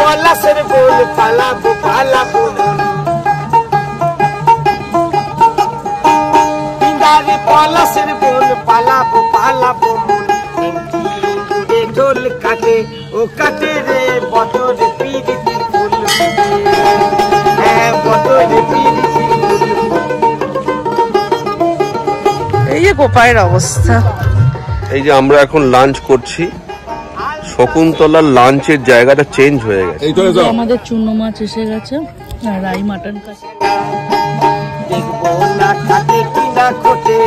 পলাশের বোল পালাবো পালাবো পিন্দারি পলাশের বোল পালাবো পালাবো ঢোল কাটে ও কাটে রে বদর পিরিতির ফুল হ্যাঁ বদর পিরিতির ফুল। এই যে কোপায়ের অবস্থা। এই যে আমরা এখন লাঞ্চ করছি, শকুন্তলার লাঞ্চের জায়গাটা চেঞ্জ হয়ে গেছে। আমাদের চুনো মাছ এসে গেছে, রাই মাটন কাছে। দেখবো না খাটে কিনা খোটে,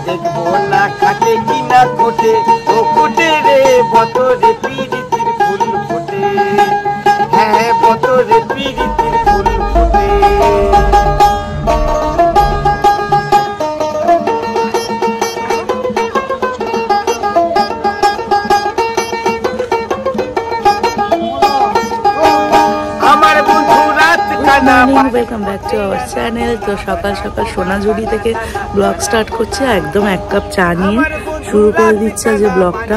দেখবো না খাটে কিনা খোটে, ও খোটে রে বতরে পিরিতির ফুল ফোটে, হ্যাঁ বতরে পিরিতির ফুল ফোটে। Welcome back to our channel. তো সকাল সকাল সোনাঝুরি থেকে ব্লগ স্টার্ট করছে, একদম এক কাপ চা নিয়ে শুরু করে দিচ্ছে যে ব্লগটা।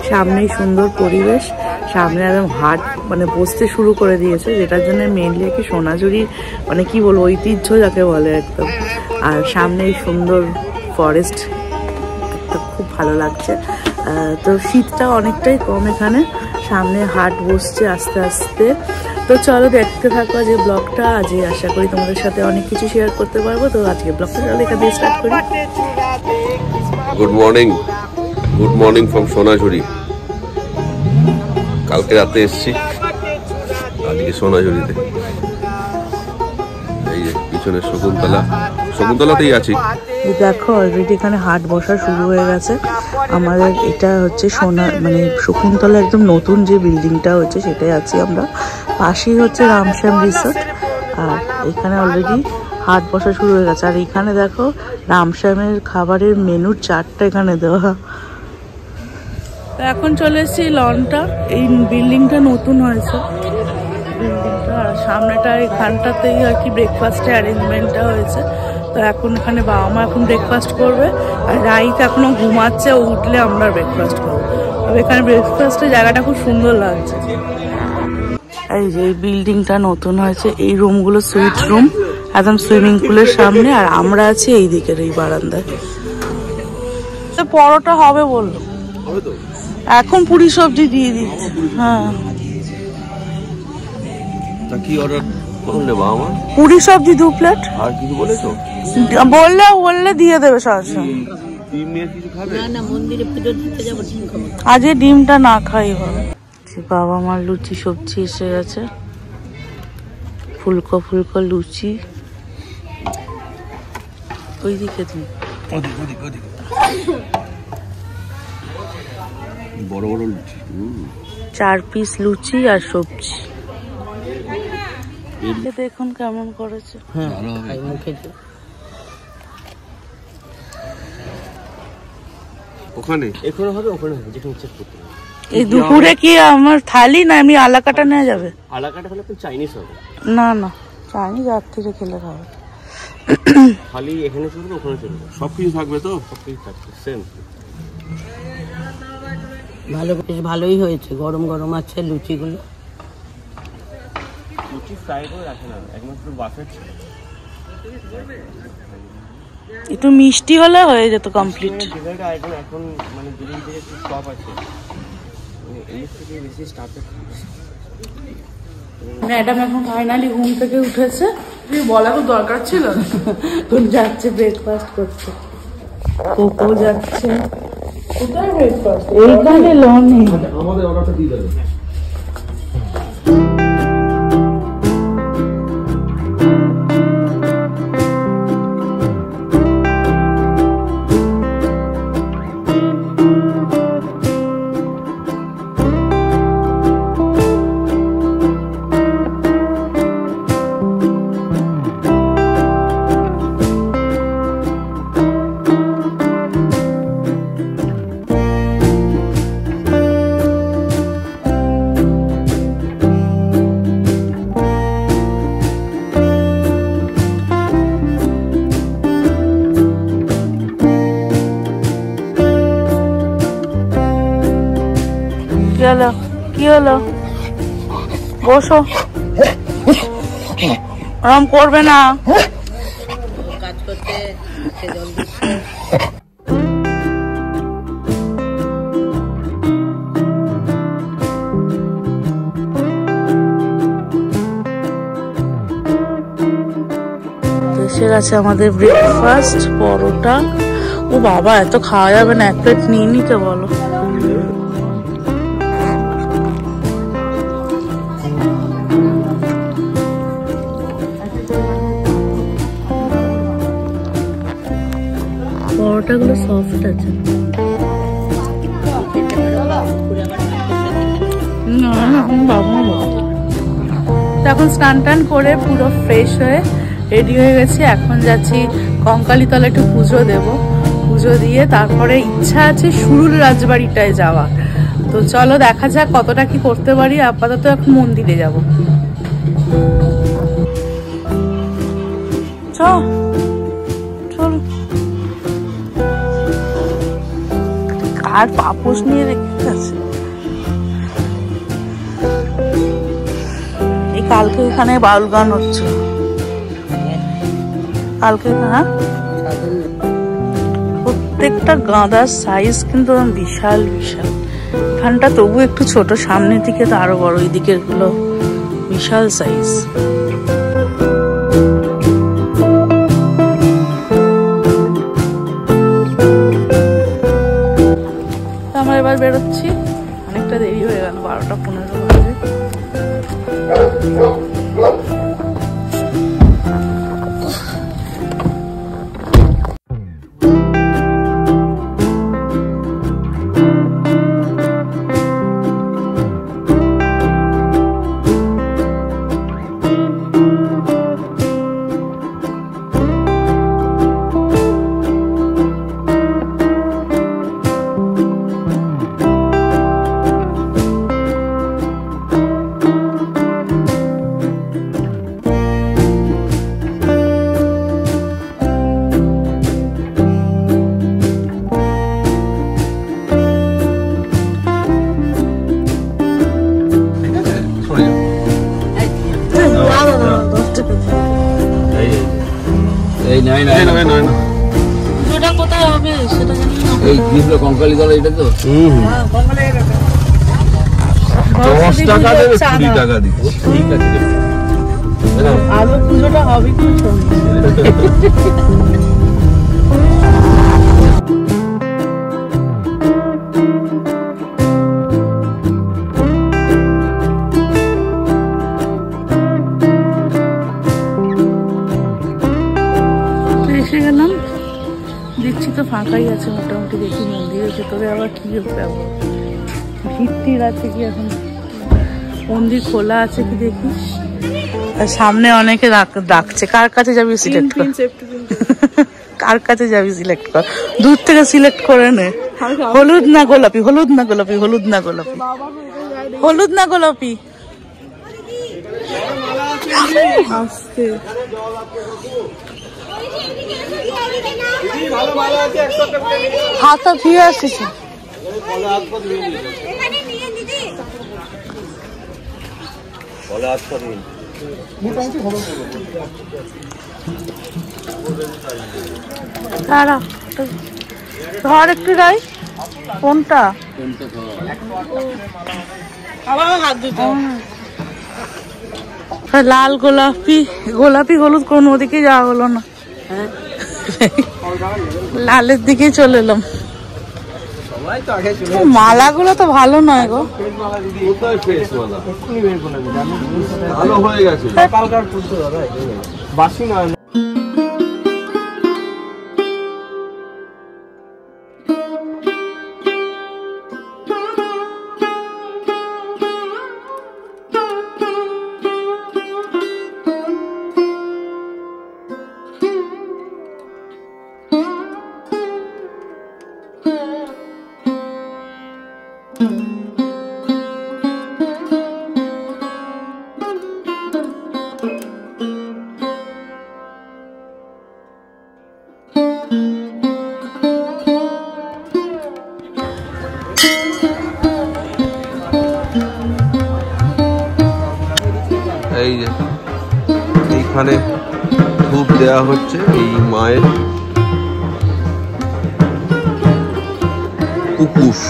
সামনেই সুন্দর পরিবেশ, সামনে একদম হাট মানে বসতে শুরু করে দিয়েছে, যেটার জন্য মেনলি কি সোনাঝুরি মানে কি বলবো ঐতিহ্য যাকে বলে একদম। আর সামনেই সুন্দর ফরেস্ট, খুব ভালো লাগছে। তো শীতটা অনেকটাই কম এখানে, সামনে হাট বসছে আস্তে আস্তে। তো চলো দেখতে থাকো যে ব্লগটা। আজ আশা করি তোমাদের সাথে অনেক কিছু শেয়ার করতে পারবো। তো আজকে ব্লগটা চলো এখান থেকে স্টার্ট করি। গুড মর্নিং ফ্রম সোনাঝুরি। কালকে রাতে এসছি, আজকে সোনাঝুরিতে। এই যে পিছনে শকুন্তলাতেই আছি। দেখো অলরেডি এখানে হাট বসা শুরু হয়ে গেছে। আমাদের এটা হচ্ছে মানে শকুন্তলা একদম নতুন যে বিল্ডিংটা হচ্ছে সেটাই আছি আমরা। পাশেই হচ্ছে রামশ্যাম রিসোর্ট, আর এখানে অলরেডি হাট বসা শুরু হয়ে গেছে। আর এখানে দেখো রামশ্যামের খাবারের মেনুর চার্টটা এখানে দেওয়া। তো এখন চলে এসেছি লনটা, এই বিল্ডিংটা নতুন হয়েছে বিল্ডিংটা, আর সামনেটা এখানটাতেই আর কি ব্রেকফাস্টের অ্যারেঞ্জমেন্টটা হয়েছে। তো এখন এখানে বাবা মা এখন ব্রেকফাস্ট করবে, আর রাইত এখনো ঘুমাচ্ছে, ও উঠলে আমরা ব্রেকফাস্ট করবো। তবে এখানে ব্রেকফাস্টের জায়গাটা খুব সুন্দর লাগছে। এই যে এই বিল্ডিংটা নতুন হয়েছে, এই রুমগুলো সুইট রুম একদম সুইমিং পুলের সামনে, আর আমরা আছি এই দিকের এই বারান্দায়। তো পরোটা হবে বললো, এখন পুরি সবজি দিয়ে দিচ্ছে। হ্যাঁ কি অর্ডার করলে বাবা? পুরি সবজি 2 প্লেট। আর কিছু বলেছো? বললে দিয়ে দেবে সরাসরি। ডিম নিয়ে কিছু খাবে? না মন্দিরে পুজো দিতে যাবো, ডিম খাবো। আজকে ডিমটা না খাই হবে। বাবা মার লুচি সবজি এসে গেছে, ফুলকো ফুলকো লুচি। ওইদিকে তুমি বড় বড় লুচি, 4 পিস লুচি আর সবজি। দেখুন কেমন করেছে। ওখানে এখানে হবে, ওখানে হবে, যেখানে ইচ্ছা করতে হবে। এই দুপুরে কি আমার থালি না এমনি আলাকাটা নেওয়া যাবে? আলাকাটা হলে চাইনিজ হবে। না না চাইনিজ রাত্রিরে খেলে খাবে। খালি এখানে চলবে, ওখানে চলবে, সবকিছু থাকবে তো? সবকিছু থাকবে সেম। ভালো বেশ ভালোই হয়েছে, গরম গরম আছে লুচিগুলো। লুচি ফ্রাই করে রাখে না, একমাত্র বাফেট ছিল। একটু মিষ্টি হলে হয়ে যেত কমপ্লিট। ডেজার্ট আইটেম এখন মানে দিন দিন একটু স্টপ আছে, মানে এই থেকে বেশি স্টার্টার। ম্যাডাম এখন ফাইনালি ঘুম থেকে উঠেছে, বলা তো দরকার ছিল। কোন যাচ্ছে ব্রেকফাস্ট করছে, কোকো যাচ্ছে। কোথায় ব্রেকফাস্ট? এইখানে লনে। আমাদের অর্ডারটা দিয়ে দেবে। কি হলো? বসো, আরাম করবে না। কাজ করতে জল দিচ্ছে। এসে গেছে আমাদের ব্রেকফাস্ট, পরোটা। ও বাবা, এত খাওয়া যাবে না, এক প্লেট নিয়ে নিতে বলো। পরোটাগুলো সফট আছে। এখন স্নান টান করে পুরো ফ্রেশ হয়ে রেডি হয়ে গেছি। এখন যাচ্ছি কঙ্কালীতলা একটু পুজো দেব। পুজো দিয়ে তারপরে ইচ্ছা আছে সুরুল রাজবাড়িটায় যাওয়া। তো চলো দেখা যাক কতটা কি করতে পারি। আপাতত এখন মন্দিরে যাব। চল, কার পাপোশ নিয়ে রেখে গেছে। এই কালকে এখানে বাউল গান হচ্ছে। কালকে হ্যাঁ, প্রত্যেকটা গাঁদার সাইজ কিন্তু বিশাল বিশাল। এখানটা তবু একটু ছোট, সামনের দিকে তো আরো বড়। এই দিকের গুলো বিশাল সাইজ। আমরা এবার বেরোচ্ছি, অনেকটা দেরি হয়ে গেল, 12টা 15 বাজে। কঙ্কালীতলা, এটা তো 10 টাকা দেবে, 20 টাকা দিচ্ছে। ঠিক আছে, আলো পুজোটা হবে কি এসে গেলাম। দেখছি তো ফাঁকাই আছে মোটামুটি। দেখি মন্দিরের ভেতরে আবার কি ব্যাপার, ভিড় আছে কি এখন, মন্দির খোলা আছে কি দেখি। সামনে অনেকে ডাকছে, কার কাছে যাবি সিলেক্ট কর, কার কাছে যাবি সিলেক্ট কর, দূর থেকে সিলেক্ট করে নে। হলুদ না গোলাপি, হলুদ না গোলাপি, হলুদ না গোলাপি, হলুদ না গোলাপি। আসতে হাতা ফিরে আসছে। ধর একটু রাই, কোনটা লাল গোলাপি, গোলাপি হলুদ কোন ওদিকে যাওয়া হলো না, লালের দিকে চলে এলাম। মালাগুলো তো ভালো নয় গো, ভালো হয়ে গেছে। বাসি নয়। এই যে এইখানে ধূপ দেওয়া হচ্ছে এই মায়ের কুকুশ।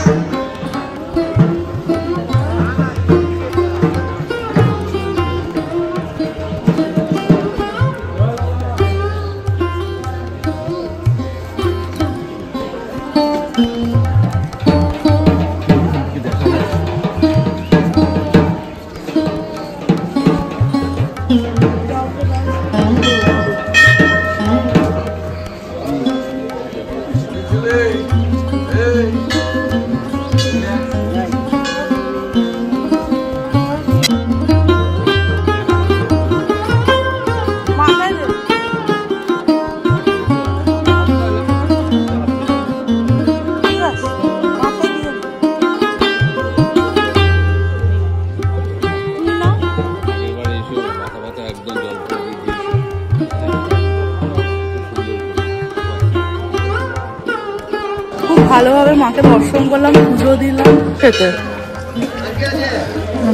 ভালোভাবে মাকে দর্শন করলাম, পুজো দিলাম, খেতে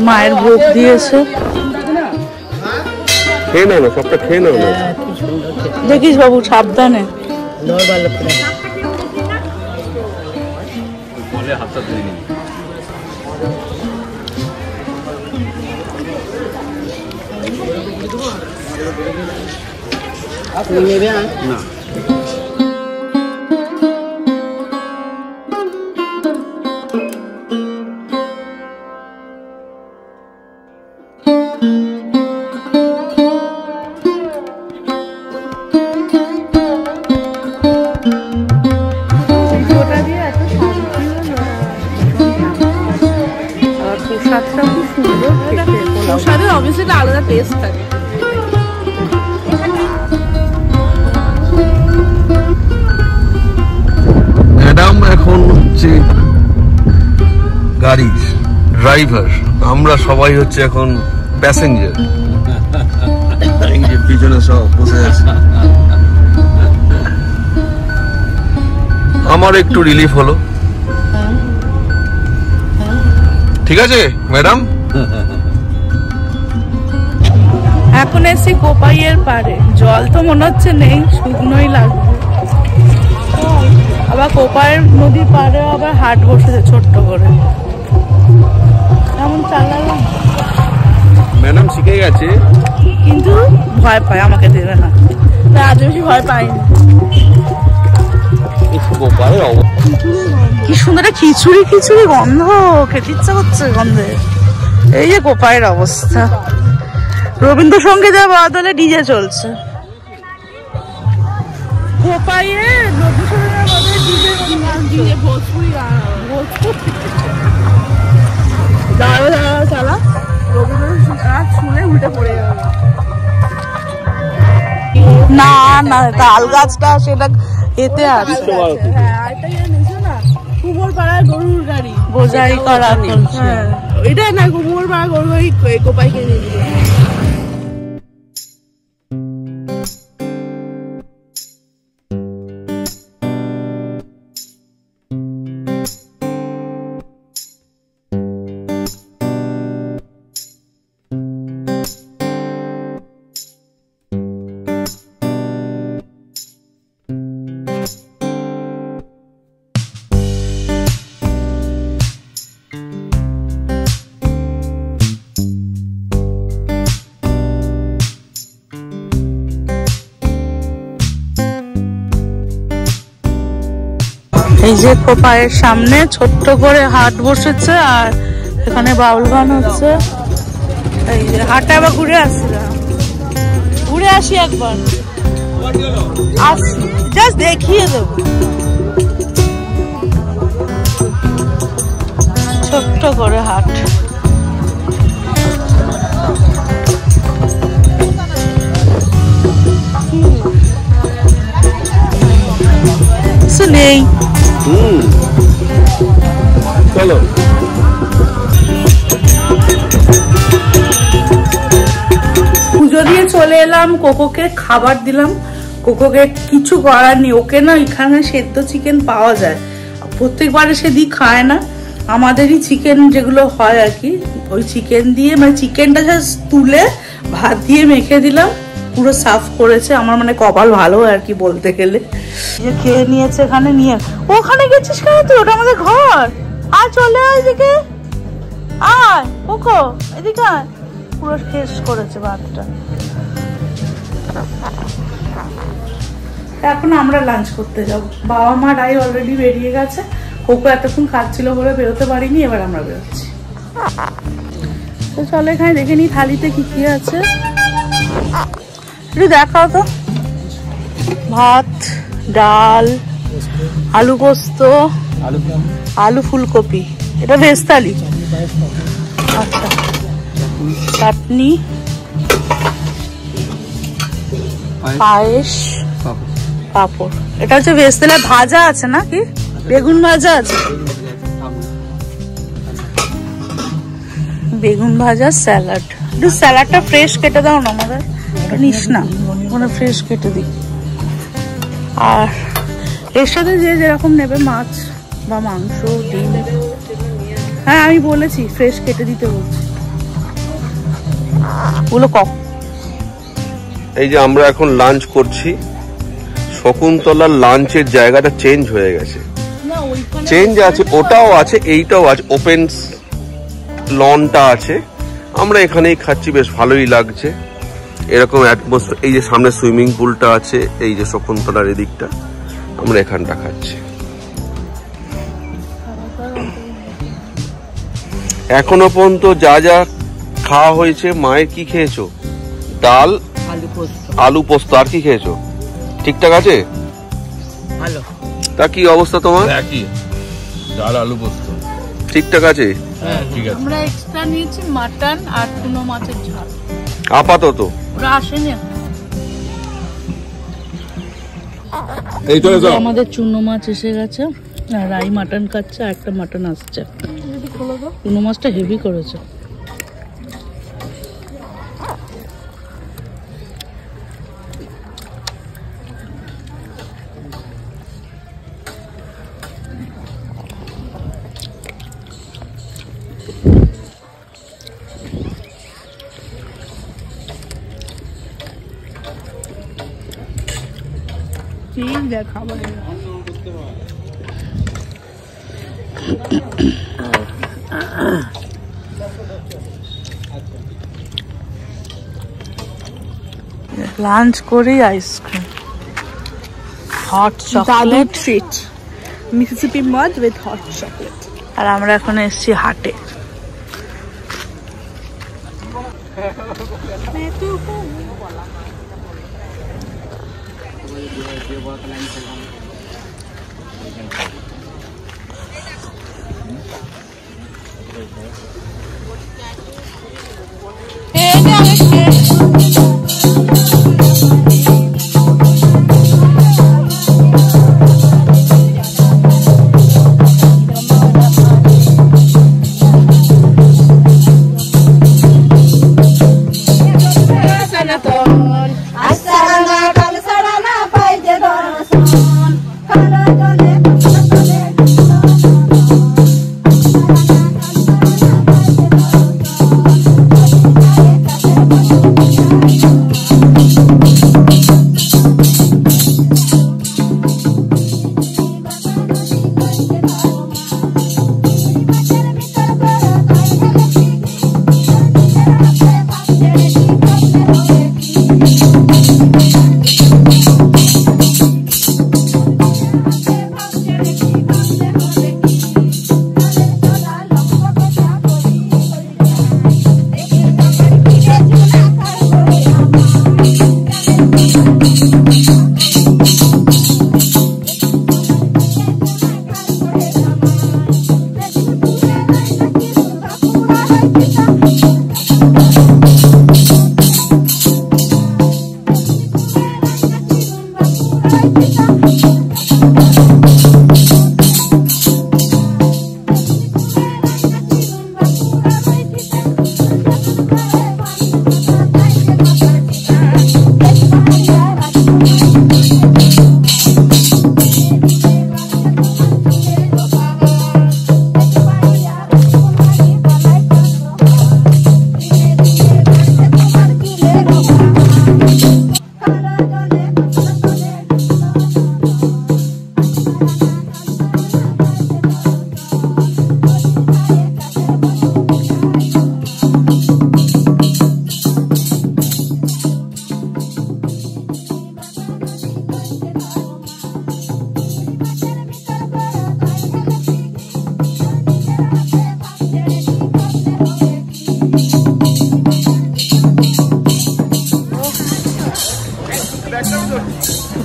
মায়ের ভোগ দিয়েছে। খেয়ে নাও না, সবটা খেয়ে নাও না। দেখিস বাবু সাবধানে। নেবে না প্রসাদের অবশ্যই আলাদা টেস্ট থাকে। ম্যাডাম এখন হচ্ছে গাড়ির ড্রাইভার, আমরা সবাই হচ্ছে এখন প্যাসেঞ্জার। এই যে পিছনে সব বসে আছে। আমার একটু রিলিফ হলো। ঠিক আছে ম্যাডাম। এখন এসছি কোপাইয়ের পারে, জল তো মনে হচ্ছে নেই, শুকনোই লাগবে। আবার কোপাইয়ের নদীর পারে আবার হাট বসেছে ছোট্ট করে, এমন চালালাম। ম্যাডাম শিখে গেছে কিন্তু ভয় পায়, আমাকে দেবে না, আজ বেশি ভয় পাইনি। কি সুন্দর খিচুড়ি খিচুড়ি গন্ধ, খেতে ইচ্ছা করছে গন্ধে। এই যে কোপাইয়ের অবস্থা, রবীন্দ্রসঙ্গীত যা বদলে ডিজে চলছে। কোপাইয়ে রবীন্দ্রসঙ্গীতের বদলে ডিজে ভোজপুরি চালা, রবীন্দ্রসঙ্গীত শুনে উল্টে পড়ে যাবে। না না, তাল গাছটা সেটা এতে আছে। কুমোর পাড়ার গরুর গাড়ি বোঝাই করা, এটা না কুমোর পাড়া গরুর গাড়ি কোপাইকে নিয়ে দিল। এই যে কোপাইয়ের সামনে ছোট্ট করে হাট বসেছে, আর এখানে বাউল গান হচ্ছে। এই যে হাটে আবার ঘুরে আসছিলাম, ঘুরে আসি একবার, আসি জাস্ট দেখিয়ে দেবো। ছোট্ট করে হাট, কিছু নেই। চলো পুজো দিয়ে চলে এলাম, কোকোকে খাবার দিলাম। কোকোকে কিছু করার নেই, ওকে না এখানে সেদ্ধ চিকেন পাওয়া যায়, প্রত্যেকবারে সেদিক খায় না, আমাদেরই চিকেন যেগুলো হয় আর কি, ওই চিকেন দিয়ে মানে চিকেনটা জাস্ট তুলে ভাত দিয়ে মেখে দিলাম, পুরো সাফ করেছে। আমার মানে কপাল ভালো আর কি বলতে গেলে। যে খেয়ে নিয়েছে এখানে, নিয়ে ওখানে গেছিস কেন তুই? ওটা আমাদের ঘর। আর চলে আয় এদিকে, আয় ওকো এদিকে আয়। পুরো শেষ করেছে ভাতটা। এখন আমরা লাঞ্চ করতে যাব। বাবা মা রাই অলরেডি বেরিয়ে গেছে, কোকো এতক্ষণ খাচ্ছিল বলে বেরোতে পারিনি, এবার আমরা বেরোচ্ছি। তো চলো এখানে দেখে নি থালিতে কি কি আছে, একটু দেখাও তো। ভাত, ডাল, আলু পোস্ত, আলু ফুলকপি, এটা ভেজ থালি। আচ্ছা, চাটনি, পায়েস, পাপড়। এটা হচ্ছে ভেজ থালি। ভাজা আছে না কি? বেগুন ভাজা আছে, বেগুন ভাজা, স্যালাড। একটু স্যালাডটা ফ্রেশ কেটে দাও না আমাদের, নিস না ওখানে ফ্রেশ কেটে দিই। আর এর সাথে যে যেরকম নেবে, মাছ বা মাংস, ডিম। হ্যাঁ আমি বলেছি ফ্রেশ কেটে দিতে বলছি। ওগুলো কম। এই যে আমরা এখন লাঞ্চ করছি, শকুন্তলার লাঞ্চের জায়গাটা চেঞ্জ হয়ে গেছে। চেঞ্জ আছে, ওটাও আছে, এইটাও আছে, ওপেন লনটা আছে। আমরা এখানেই খাচ্ছি, বেশ ভালোই লাগছে। এরকম অ্যাটমসফিয়ার। এই যে সামনে সুইমিং পুলটা আছে, এই যে শকুন্তলার এদিকটা, আমরা এখানটা খাচ্ছি। এখনো পর্যন্ত যা যা খাওয়া হয়েছে, মায়ের কি খেয়েছো? ডাল, আলু পোস্ত, আর কি খেয়েছো? ঠিকঠাক আছে? ভালো। তা কি অবস্থা তোমার? একই, ডাল আলু পোস্ত ঠিকঠাক আছে? হ্যাঁ ঠিক আছে। আমরা এক্সট্রা নিয়েছি মাটন আর চুনো মাছের ঝাল আপাতত। ওরা আসেনি। এই চলে যাও। আমাদের চুনো মাছ এসে গেছে, আর রাই মাটন খাচ্ছে, আর একটা মাটন আসছে। চুনো মাছটা হেভি করেছে। ঠিক দেখ খাবার লাঞ্চ করি ice cream, hot chocolate treat, Mississippi mud with hot chocolate. আর আমরা এখন এসেছি হাটে।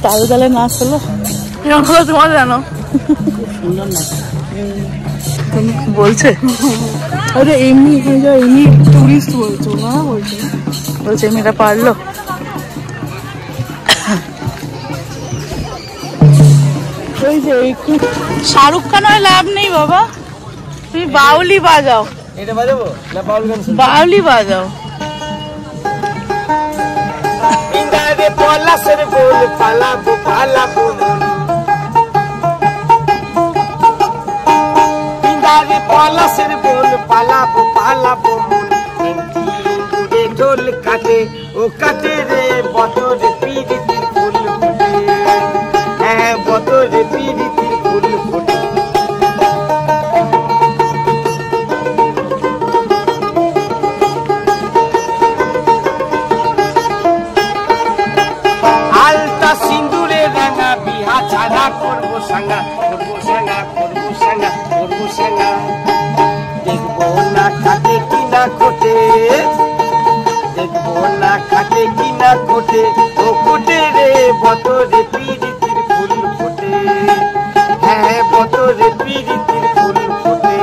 তালে তালে নাচ হলো, কেমন হলো তোমার জানো? সুন্দর না বলছে আরে এমনি এখানে যা এমনি টুরিস্ট বলছো না, বলছে বলছে মেয়েটা পারলো। ওই যে একটু শাহরুখ খান হয় লাভ নেই বাবা, তুমি বাউলি বাজাও, এটা বাজাবো না বাউল গান শুনবো? বাউলি বাজাও। পিন্দারে পলাশের বোল পালাবো পালাবো মন, পিন্দারে পলাশের বোল পালাবো পালাবো মন, এ ঢোল কাটে ও কাটে রে বতরে পিরিতির ফুল ফুটে, হ্যাঁ বতরে পিরিতির ফুল ফুটে। আলতা সিন্দুরে রাঙা বিহা ছাড়া করবো সাঙ্গা করবো সাঙ্গা করবো সাঙ্গা করবো সাঙ্গা, দেখবো না খাটে কিনা খোটে, দেখবো না খাটে কিনা খোটে, ও কোটে রে বতরে পিরিতির ফুল ফোটে, হ্যাঁ বতরে পিরিতির ফুল ফোটে।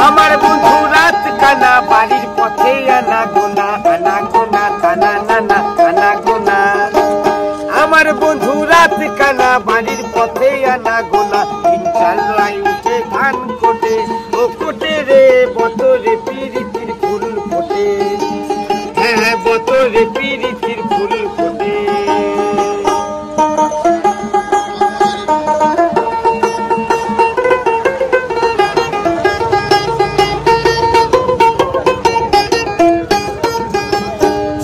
আমার বন্ধু রাত কানা বাড়ির পথে আনা গোনা আনা গোনা কানা নানা আনা গোনা, আমার বন্ধু রাত কানা বাড়ির পথে আনা গোনা, তিন চাল লাই উঠে ধান কোটে, ও কোটে রে বতরে পিরিতির ফুল ফোটে, হ্যাঁ বতরে পিরিতির ফুল ফোটে।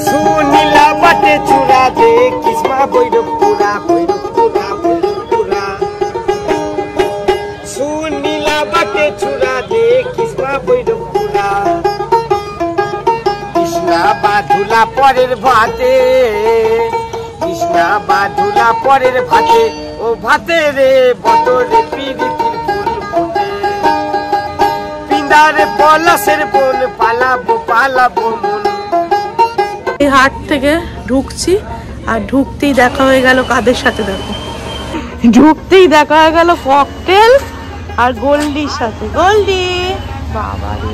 সুনীলা বাটে চূড়া দে কিসমা বৈরব পুরা বৈরব পুরা বৈরব পুরা, সুনীলা বাটে চূড়া দে কিসমা বৈরব পুরা, কৃষ্ণা বাধুলা পরের ভাতে, কৃষ্ণা বাধুলা পরের ভাতে, ও ভাতে রে বতরে পিরিতির ফুল ফোটে, পিন্দারে পলাশের বোল পালাবো পালাবো মন। এই হাট থেকে ঢুকছি আর ঢুকতেই দেখা হয়ে গেল কাদের সাথে, দেখো ঢুকতেই দেখা হয়ে গেল ককটেল আর গোল্ডির সাথে। গোল্ডি বাবা রে,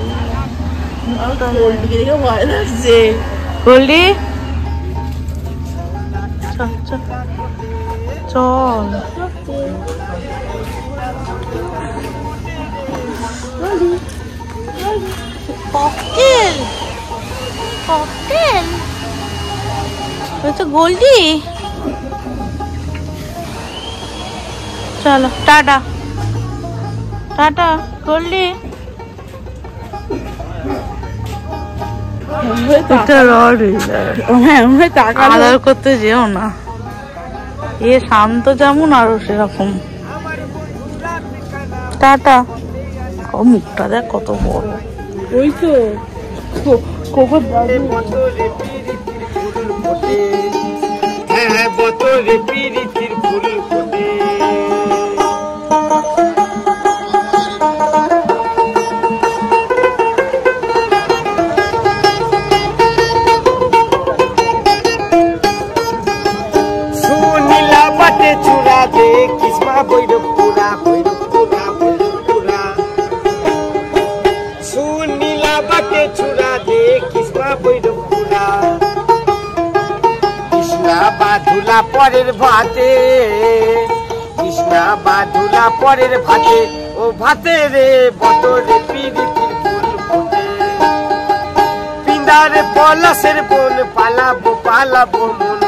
গোল্ডিকে দেখে ভয় লাগছে। গোল্ডি চল চল চল, ককটেল ককটেল ওই তো গোল্ডি। চলো টাটা টাটা গোল্ডি। আদর করতে যেও না, এ শান্ত যেমন আরো সেরকম। টাটা। ও মুখটা দেখ কত বড়। ওই তো কোকো দাদু বতরে পিরিতির ফুল ফোটে, হ্যাঁ বতরে পিরিতির ফুল ফোটে। সুনীলা বাটে চূড়া দে কিসমা বৈরব পুরা বৈরব পুরা বৈরব পুরা, সুনীলা বাটে চূড়া দে কিসমা বৈরব পুরা, কৃষ্ণা বাধুলা পরের ভাতে, কৃষ্ণা বাধুলা পরের ভাতে, ও ভাতে রে বতরে পিরিতির ফুল ফোটে, পিন্দারে পলাশের বোল পালাবো পালাবো মন,